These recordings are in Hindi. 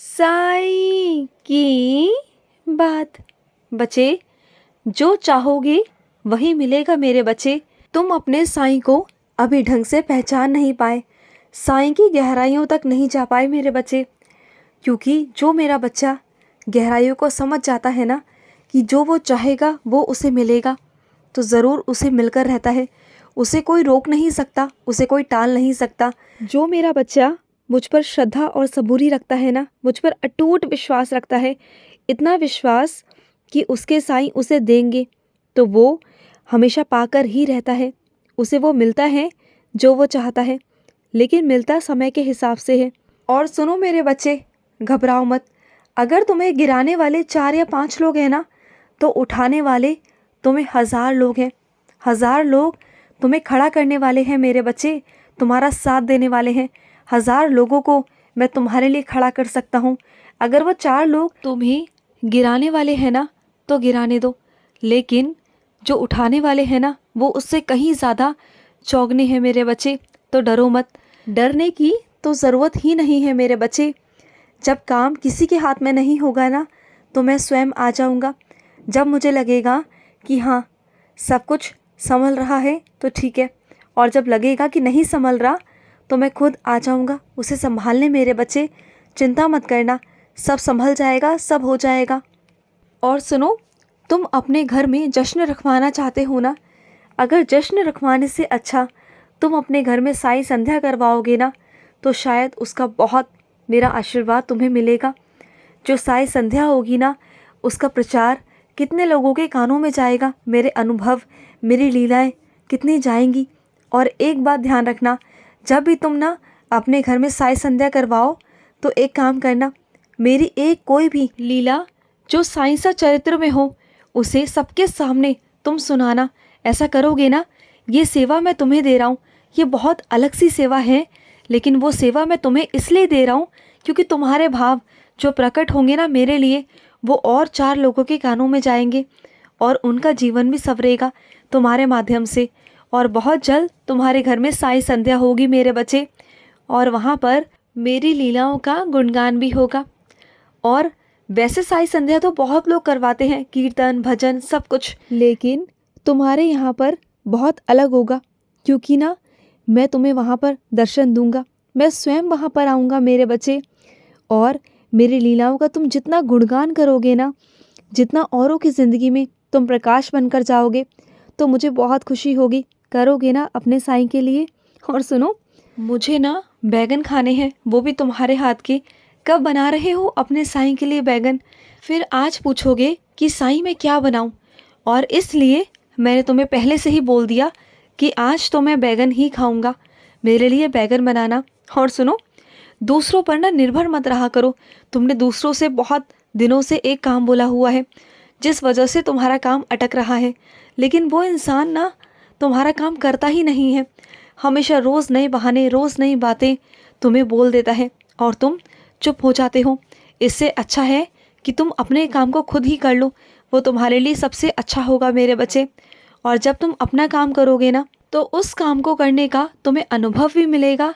साईं की बात। बच्चे, जो चाहोगे वही मिलेगा मेरे बच्चे। तुम अपने साईं को अभी ढंग से पहचान नहीं पाए, साईं की गहराइयों तक नहीं जा पाए मेरे बच्चे। क्योंकि जो मेरा बच्चा गहराइयों को समझ जाता है ना कि जो वो चाहेगा वो उसे मिलेगा, तो ज़रूर उसे मिलकर रहता है। उसे कोई रोक नहीं सकता, उसे कोई टाल नहीं सकता। जो मेरा बच्चा मुझ पर श्रद्धा और सबूरी रखता है ना, मुझ पर अटूट विश्वास रखता है, इतना विश्वास कि उसके साईं उसे देंगे, तो वो हमेशा पाकर ही रहता है। उसे वो मिलता है जो वो चाहता है, लेकिन मिलता समय के हिसाब से है। और सुनो मेरे बच्चे, घबराओ मत। अगर तुम्हें गिराने वाले 4 या 5 लोग हैं ना, तो उठाने वाले तुम्हें 1000 लोग हैं। 1000 लोग तुम्हें खड़ा करने वाले हैं मेरे बच्चे, तुम्हारा साथ देने वाले हैं। 1000 लोगों को मैं तुम्हारे लिए खड़ा कर सकता हूँ। अगर वो 4 लोग तुम्हें गिराने वाले हैं ना, तो गिराने दो, लेकिन जो उठाने वाले हैं ना, वो उससे कहीं ज़्यादा चौगने हैं मेरे बच्चे। तो डरो मत, डरने की तो ज़रूरत ही नहीं है मेरे बच्चे। जब काम किसी के हाथ में नहीं होगा ना, तो मैं स्वयं आ जाऊंगा। जब मुझे लगेगा कि हाँ, सब कुछ संभल रहा है तो ठीक है, और जब लगेगा कि नहीं संभल रहा, तो मैं खुद आ जाऊंगा उसे संभालने मेरे बच्चे। चिंता मत करना, सब संभल जाएगा, सब हो जाएगा। और सुनो, तुम अपने घर में जश्न रखवाना चाहते हो ना, अगर जश्न रखवाने से अच्छा तुम अपने घर में साई संध्या करवाओगे ना, तो शायद उसका बहुत मेरा आशीर्वाद तुम्हें मिलेगा। जो साई संध्या होगी ना, उसका प्रचार कितने लोगों के कानों में जाएगा, मेरे अनुभव, मेरी लीलाएं कितनी जाएंगी। और एक बात ध्यान रखना, जब भी तुम ना अपने घर में साई संध्या करवाओ, तो एक काम करना, मेरी एक कोई भी लीला जो साईं सा चरित्र में हो, उसे सबके सामने तुम सुनाना। ऐसा करोगे ना, ये सेवा मैं तुम्हें दे रहा हूँ, ये बहुत अलग सी सेवा है, लेकिन वो सेवा मैं तुम्हें इसलिए दे रहा हूँ क्योंकि तुम्हारे भाव जो प्रकट होंगे ना मेरे लिए, वो और 4 लोगों के कानों में जाएंगे, और उनका जीवन भी संवरेगा तुम्हारे माध्यम से। और बहुत जल्द तुम्हारे घर में साई संध्या होगी मेरे बच्चे, और वहाँ पर मेरी लीलाओं का गुणगान भी होगा। और वैसे साई संध्या तो बहुत लोग करवाते हैं, कीर्तन भजन सब कुछ, लेकिन तुम्हारे यहाँ पर बहुत अलग होगा, क्योंकि ना मैं तुम्हें वहाँ पर दर्शन दूंगा। मैं स्वयं वहाँ पर आऊँगा मेरे बच्चे, और मेरी लीलाओं का तुम जितना गुणगान करोगे ना, जितना औरों की ज़िंदगी में तुम प्रकाश बनकर जाओगे, तो मुझे बहुत खुशी होगी। करोगे ना अपने साईं के लिए। और सुनो, मुझे ना बैगन खाने हैं, वो भी तुम्हारे हाथ के। कब बना रहे हो अपने साईं के लिए बैगन? फिर आज पूछोगे कि साईं मैं क्या बनाऊं, और इसलिए मैंने तुम्हें पहले से ही बोल दिया कि आज तो मैं बैगन ही खाऊंगा। मेरे लिए बैगन बनाना। और सुनो, दूसरों पर ना निर्भर मत रहा करो। तुमने दूसरों से बहुत दिनों से एक काम बोला हुआ है, जिस वजह से तुम्हारा काम अटक रहा है, लेकिन वो इंसान ना तुम्हारा काम करता ही नहीं है। हमेशा रोज़ नए बहाने, रोज़ नई बातें तुम्हें बोल देता है, और तुम चुप हो जाते हो। इससे अच्छा है कि तुम अपने काम को खुद ही कर लो, वो तुम्हारे लिए सबसे अच्छा होगा मेरे बच्चे। और जब तुम अपना काम करोगे ना, तो उस काम को करने का तुम्हें अनुभव भी मिलेगा,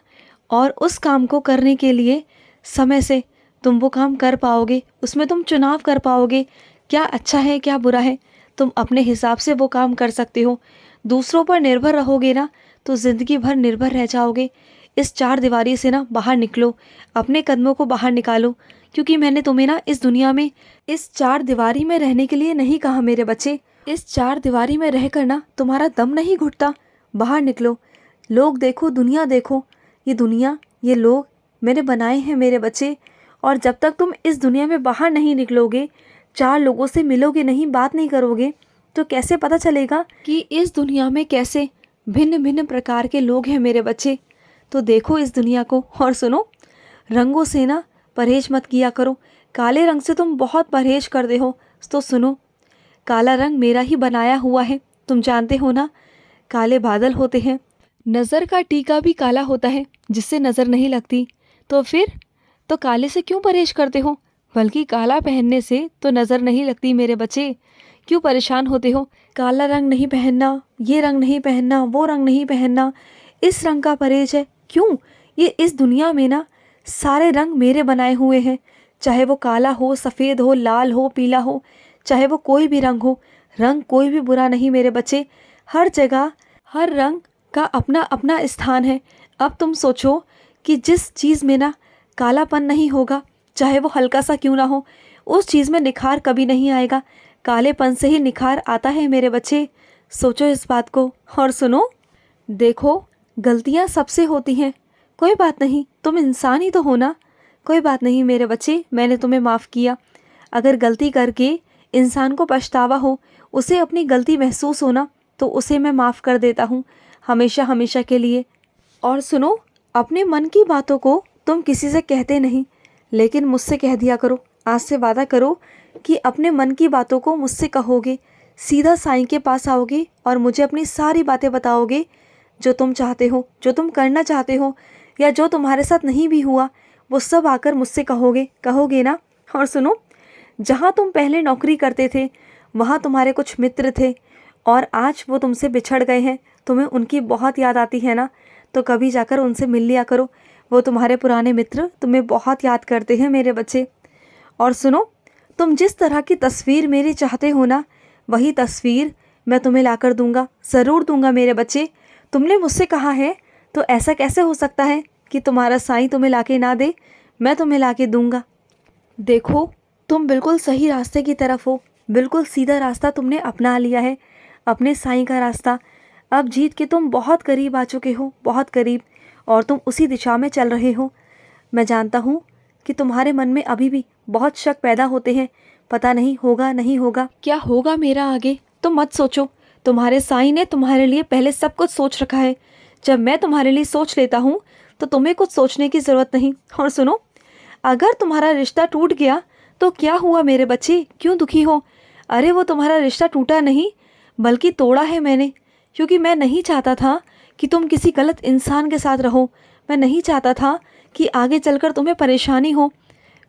और उस काम को करने के लिए समय से तुम वो काम कर पाओगे, उसमें तुम चुनाव कर पाओगे, क्या अच्छा है क्या बुरा है। तुम अपने हिसाब से वो काम कर सकते हो। दूसरों पर निर्भर रहोगे ना, तो ज़िंदगी भर निर्भर रह जाओगे। इस 4 दीवारी से ना बाहर निकलो, अपने कदमों को बाहर निकालो, क्योंकि मैंने तुम्हें ना इस दुनिया में इस 4 दीवारी में रहने के लिए नहीं कहा मेरे बच्चे। इस 4 दीवारी में रहकर ना तुम्हारा दम नहीं घुटता। बाहर निकलो, लोग देखो, दुनिया देखो। ये दुनिया, ये लोग मैंने बनाए हैं मेरे बच्चे, और जब तक तुम इस दुनिया में बाहर नहीं निकलोगे, 4 लोगों से मिलोगे नहीं, बात नहीं करोगे, तो कैसे पता चलेगा कि इस दुनिया में कैसे भिन्न भिन्न प्रकार के लोग हैं मेरे बच्चे। तो देखो इस दुनिया को। और सुनो, रंगों से ना परहेज मत किया करो। काले रंग से तुम बहुत परहेज करते हो, तो सुनो, काला रंग मेरा ही बनाया हुआ है। तुम जानते हो ना, काले बादल होते हैं, नज़र का टीका भी काला होता है, जिससे नज़र नहीं लगती। तो फिर तो काले से क्यों परहेज करते हो? बल्कि काला पहनने से तो नज़र नहीं लगती मेरे बच्चे। क्यों परेशान होते हो? काला रंग नहीं पहनना, ये रंग नहीं पहनना, वो रंग नहीं पहनना, इस रंग का परहेज है। क्यों? ये इस दुनिया में ना सारे रंग मेरे बनाए हुए हैं। चाहे वो काला हो, सफ़ेद हो, लाल हो, पीला हो, चाहे वो कोई भी रंग हो, रंग कोई भी बुरा नहीं मेरे बच्चे। हर जगह हर रंग का अपना अपना स्थान है। अब तुम सोचो कि जिस चीज़ में ना कालापन नहीं होगा, चाहे वो हल्का सा क्यों ना हो, उस चीज़ में निखार कभी नहीं आएगा। कालेपन से ही निखार आता है मेरे बच्चे। सोचो इस बात को। और सुनो, देखो, गलतियाँ सबसे होती हैं, कोई बात नहीं, तुम इंसान ही तो हो ना। कोई बात नहीं मेरे बच्चे, मैंने तुम्हें माफ़ किया। अगर गलती करके इंसान को पछतावा हो, उसे अपनी गलती महसूस हो ना, तो उसे मैं माफ़ कर देता हूँ, हमेशा हमेशा के लिए। और सुनो, अपने मन की बातों को तुम किसी से कहते नहीं, लेकिन मुझसे कह दिया करो। आज से वादा करो कि अपने मन की बातों को मुझसे कहोगे, सीधा साईं के पास आओगे और मुझे अपनी सारी बातें बताओगे, जो तुम चाहते हो, जो तुम करना चाहते हो, या जो तुम्हारे साथ नहीं भी हुआ, वो सब आकर मुझसे कहोगे ना। और सुनो, जहाँ तुम पहले नौकरी करते थे, वहाँ तुम्हारे कुछ मित्र थे और आज वो तुमसे बिछड़ गए हैं। तुम्हें उनकी बहुत याद आती है ना, तो कभी जाकर उनसे मिल लिया करो। वो तुम्हारे पुराने मित्र तुम्हें बहुत याद करते हैं मेरे बच्चे। और सुनो, तुम जिस तरह की तस्वीर मेरी चाहते हो ना, वही तस्वीर मैं तुम्हें लाकर दूंगा, ज़रूर दूंगा मेरे बच्चे। तुमने मुझसे कहा है, तो ऐसा कैसे हो सकता है कि तुम्हारा साईं तुम्हें लाके ना दे। मैं तुम्हें लाके दूंगा। देखो, तुम बिल्कुल सही रास्ते की तरफ हो, बिल्कुल सीधा रास्ता तुमने अपना लिया है, अपने साईं का रास्ता। अब जीत के तुम बहुत करीब आ चुके हो, बहुत करीब, और तुम उसी दिशा में चल रहे हो। मैं जानता हूँ कि तुम्हारे मन में अभी भी बहुत शक पैदा होते हैं, पता नहीं होगा नहीं होगा, क्या होगा मेरा आगे। तो मत सोचो, तुम्हारे साईं ने तुम्हारे लिए पहले सब कुछ सोच रखा है। जब मैं तुम्हारे लिए सोच लेता हूँ, तो तुम्हें कुछ सोचने की ज़रूरत नहीं। और सुनो, अगर तुम्हारा रिश्ता टूट गया तो क्या हुआ मेरे बच्चे, क्यों दुखी हो। अरे वो तुम्हारा रिश्ता टूटा नहीं, बल्कि तोड़ा है मैंने, क्योंकि मैं नहीं चाहता था कि तुम किसी गलत इंसान के साथ रहो। मैं नहीं चाहता था कि आगे चलकर तुम्हें परेशानी हो।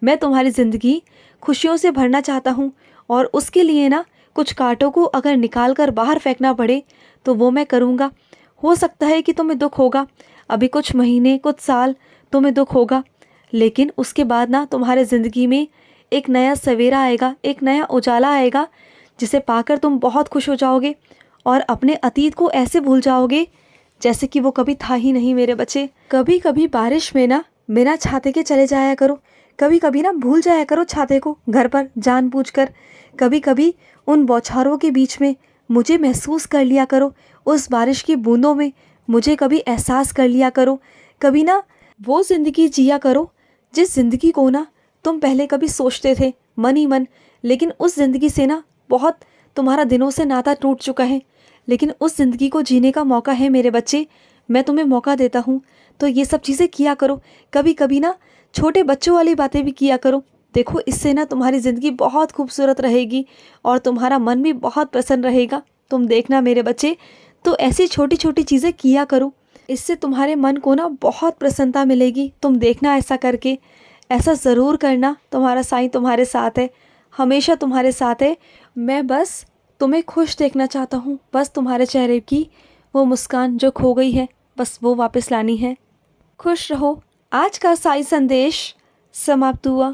मैं तुम्हारी ज़िंदगी खुशियों से भरना चाहता हूँ, और उसके लिए ना कुछ कांटों को अगर निकाल कर बाहर फेंकना पड़े तो वो मैं करूँगा। हो सकता है कि तुम्हें दुख होगा, अभी कुछ महीने कुछ साल तुम्हें दुख होगा, लेकिन उसके बाद ना तुम्हारे ज़िंदगी में एक नया सवेरा आएगा, एक नया उजाला आएगा, जिसे पाकर तुम बहुत खुश हो जाओगे और अपने अतीत को ऐसे भूल जाओगे जैसे कि वो कभी था ही नहीं मेरे बच्चे। कभी कभी बारिश में ना बिना छाते के चले जाया करो, कभी कभी ना भूल जाया करो छाते को घर पर जानबूझकर। कभी कभी उन बौछारों के बीच में मुझे महसूस कर लिया करो, उस बारिश की बूंदों में मुझे कभी एहसास कर लिया करो। कभी ना वो ज़िंदगी जिया करो जिस ज़िंदगी को ना तुम पहले कभी सोचते थे मन ही मन, लेकिन उस ज़िंदगी से ना बहुत तुम्हारा दिनों से नाता टूट चुका है। लेकिन उस ज़िंदगी को जीने का मौका है मेरे बच्चे, मैं तुम्हें मौका देता हूँ। तो ये सब चीज़ें किया करो, कभी कभी ना छोटे बच्चों वाली बातें भी किया करो। देखो, इससे ना तुम्हारी ज़िंदगी बहुत खूबसूरत रहेगी और तुम्हारा मन भी बहुत प्रसन्न रहेगा। तुम देखना मेरे बच्चे, तो ऐसी छोटी छोटी चीज़ें किया करो, इससे तुम्हारे मन को ना बहुत प्रसन्नता मिलेगी। तुम देखना ऐसा करके, ऐसा ज़रूर करना। तुम्हारा साईं तुम्हारे साथ है, हमेशा तुम्हारे साथ है। मैं बस तुम्हें खुश देखना चाहता हूँ, बस तुम्हारे चेहरे की वो मुस्कान जो खो गई है, बस वो वापस लानी है। खुश रहो। आज का साईं संदेश समाप्त हुआ।